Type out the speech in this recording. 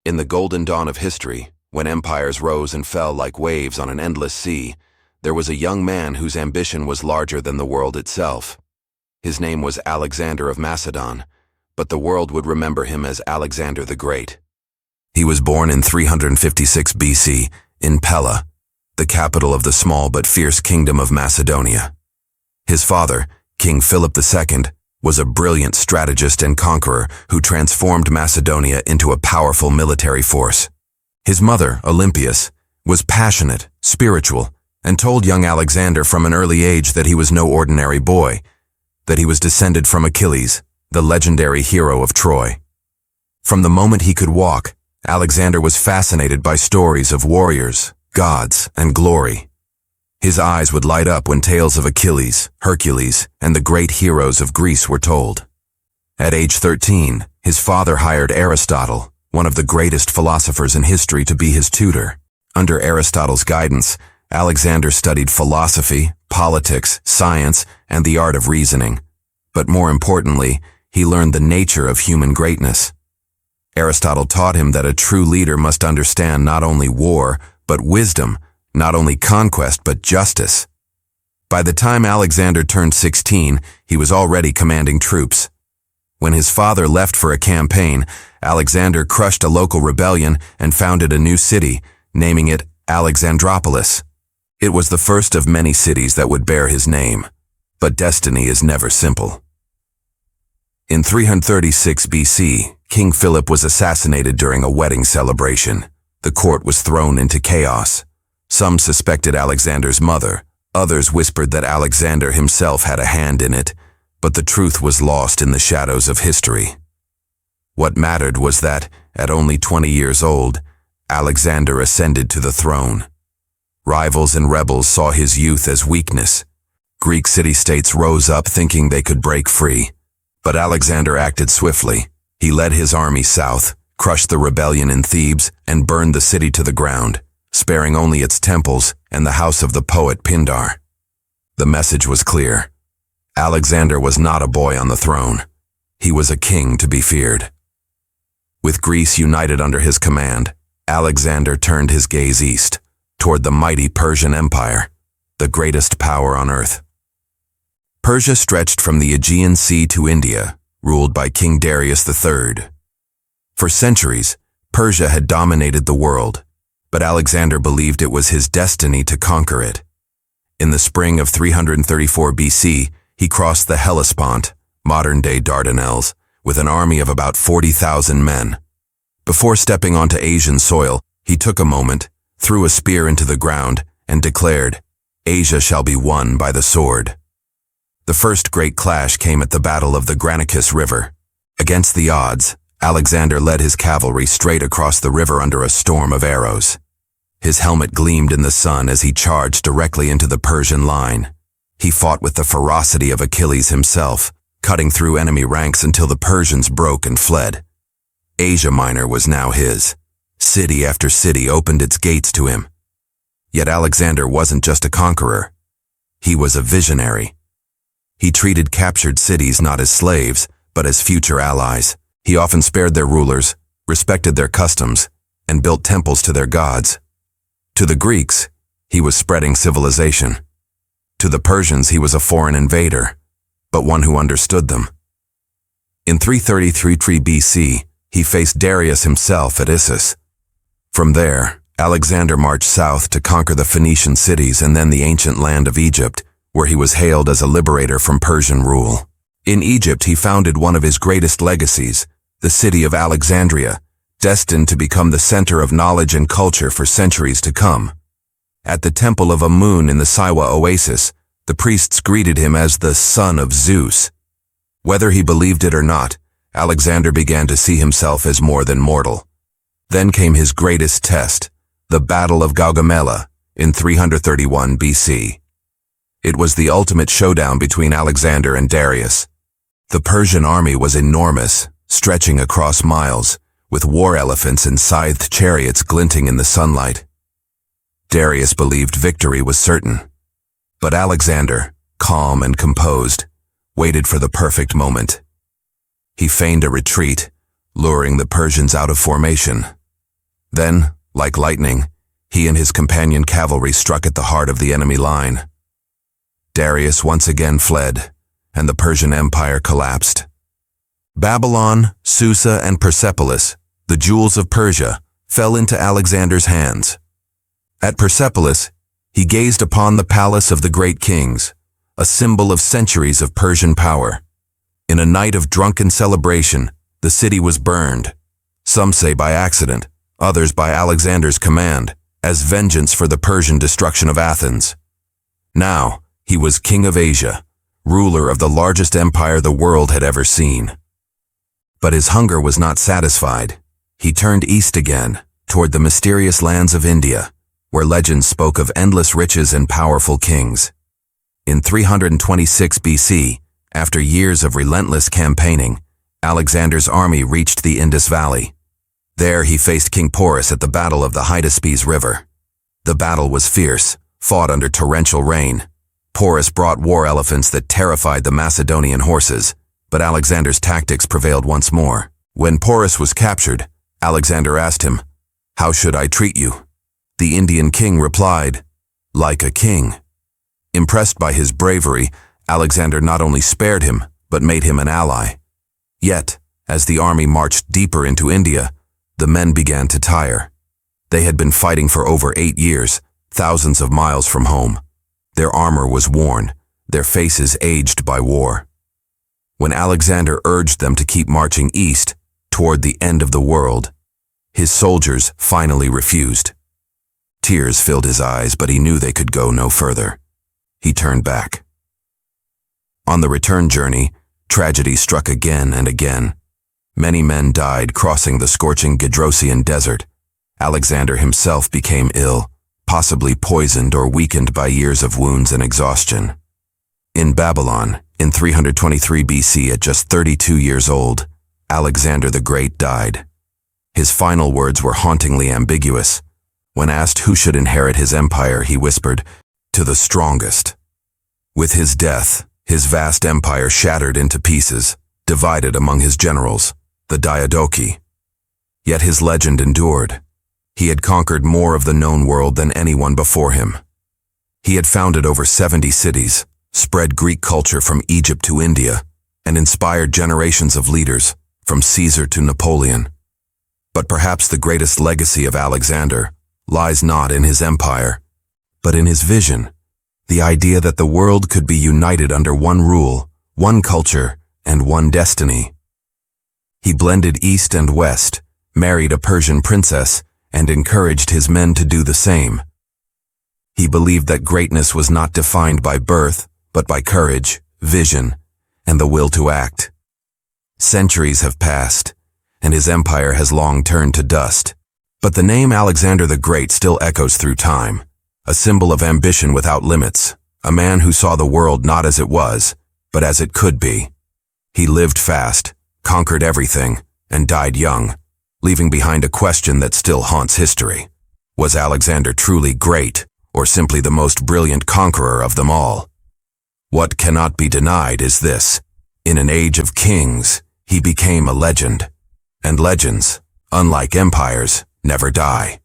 In the golden dawn of history, when empires rose and fell like waves on an endless sea, there was a young man whose ambition was larger than the world itself. His name was Alexander of Macedon, but the world would remember him as Alexander the Great. He was born in 356 BC in Pella, the capital of the small but fierce kingdom of Macedonia. His father, King Philip II, was a brilliant strategist and conqueror who transformed Macedonia into a powerful military force. His mother, Olympias, was passionate, spiritual, and told young Alexander from an early age that he was no ordinary boy, that he was descended from Achilles, the legendary hero of Troy. From the moment he could walk, Alexander was fascinated by stories of warriors, gods, and glory. His eyes would light up when tales of Achilles, Hercules, and the great heroes of Greece were told. At age 13, his father hired Aristotle, one of the greatest philosophers in history, to be his tutor. Under Aristotle's guidance, Alexander studied philosophy, politics, science, and the art of reasoning. But more importantly, he learned the nature of human greatness. Aristotle taught him that a true leader must understand not only war, but wisdom, not only conquest, but justice. By the time Alexander turned 16, he was already commanding troops. When his father left for a campaign, Alexander crushed a local rebellion and founded a new city, naming it Alexandropolis. It was the first of many cities that would bear his name. But destiny is never simple. In 336 BC, King Philip was assassinated during a wedding celebration. The court was thrown into chaos. Some suspected Alexander's mother. Others whispered that Alexander himself had a hand in it, but the truth was lost in the shadows of history. What mattered was that, at only 20 years old, Alexander ascended to the throne. Rivals and rebels saw his youth as weakness. Greek city-states rose up thinking they could break free. But Alexander acted swiftly. He led his army south, crushed the rebellion in Thebes, and burned the city to the ground, sparing only its temples and the house of the poet Pindar. The message was clear. Alexander was not a boy on the throne. He was a king to be feared. With Greece united under his command, Alexander turned his gaze east, toward the mighty Persian Empire, the greatest power on earth. Persia stretched from the Aegean Sea to India, ruled by King Darius III. For centuries, Persia had dominated the world, but Alexander believed it was his destiny to conquer it. In the spring of 334 BC, he crossed the Hellespont, modern-day Dardanelles, with an army of about 40,000 men. Before stepping onto Asian soil, he took a moment, threw a spear into the ground, and declared, "Asia shall be won by the sword." The first great clash came at the Battle of the Granicus River. Against the odds, Alexander led his cavalry straight across the river under a storm of arrows. His helmet gleamed in the sun as he charged directly into the Persian line. He fought with the ferocity of Achilles himself, cutting through enemy ranks until the Persians broke and fled. Asia Minor was now his. City after city opened its gates to him. Yet Alexander wasn't just a conqueror. He was a visionary. He treated captured cities not as slaves, but as future allies. He often spared their rulers, respected their customs, and built temples to their gods. To the Greeks, he was spreading civilization. To the Persians, he was a foreign invader, but one who understood them. In 333 BC, he faced Darius himself at Issus. From there, Alexander marched south to conquer the Phoenician cities and then the ancient land of Egypt, where he was hailed as a liberator from Persian rule. In Egypt, he founded one of his greatest legacies, the city of Alexandria, destined to become the center of knowledge and culture for centuries to come. At the temple of Amun in the Siwa oasis, the priests greeted him as the son of Zeus. Whether he believed it or not, Alexander began to see himself as more than mortal. Then came his greatest test, the Battle of Gaugamela, in 331 BC. It was the ultimate showdown between Alexander and Darius. The Persian army was enormous, stretching across miles, with war elephants and scythed chariots glinting in the sunlight. Darius believed victory was certain. But Alexander, calm and composed, waited for the perfect moment. He feigned a retreat, luring the Persians out of formation. Then, like lightning, he and his companion cavalry struck at the heart of the enemy line. Darius once again fled, and the Persian Empire collapsed. Babylon, Susa, and Persepolis, the jewels of Persia, fell into Alexander's hands. At Persepolis, he gazed upon the palace of the great kings, a symbol of centuries of Persian power. In a night of drunken celebration, the city was burned, some say by accident, others by Alexander's command, as vengeance for the Persian destruction of Athens. Now, he was king of Asia, ruler of the largest empire the world had ever seen. But his hunger was not satisfied. He turned east again, toward the mysterious lands of India, where legends spoke of endless riches and powerful kings. In 326 BC, after years of relentless campaigning, Alexander's army reached the Indus Valley. There he faced King Porus at the Battle of the Hydaspes River. The battle was fierce, fought under torrential rain. Porus brought war elephants that terrified the Macedonian horses, but Alexander's tactics prevailed once more. When Porus was captured, Alexander asked him, "How should I treat you?" The Indian king replied, "Like a king." Impressed by his bravery, Alexander not only spared him, but made him an ally. Yet, as the army marched deeper into India, the men began to tire. They had been fighting for over 8 years, thousands of miles from home. Their armor was worn, their faces aged by war. When Alexander urged them to keep marching east, toward the end of the world, his soldiers finally refused. Tears filled his eyes, but he knew they could go no further. He turned back. On the return journey, tragedy struck again and again. Many men died crossing the scorching Gedrosian desert. Alexander himself became ill, possibly poisoned or weakened by years of wounds and exhaustion. In Babylon, in 323 BC, at just 32 years old, Alexander the Great died. His final words were hauntingly ambiguous. When asked who should inherit his empire, he whispered, "To the strongest." With his death, his vast empire shattered into pieces, divided among his generals, the Diadochi. Yet his legend endured. He had conquered more of the known world than anyone before him. He had founded over 70 cities, spread Greek culture from Egypt to India, and inspired generations of leaders, from Caesar to Napoleon. But perhaps the greatest legacy of Alexander lies not in his empire, but in his vision, the idea that the world could be united under one rule, one culture, and one destiny. He blended East and West, married a Persian princess, and encouraged his men to do the same. He believed that greatness was not defined by birth, but by courage, vision, and the will to act. Centuries have passed, and his empire has long turned to dust. But the name Alexander the Great still echoes through time, a symbol of ambition without limits, a man who saw the world not as it was, but as it could be. He lived fast, conquered everything, and died young, leaving behind a question that still haunts history. Was Alexander truly great, or simply the most brilliant conqueror of them all? What cannot be denied is this: in an age of kings, he became a legend. And legends, unlike empires, never die.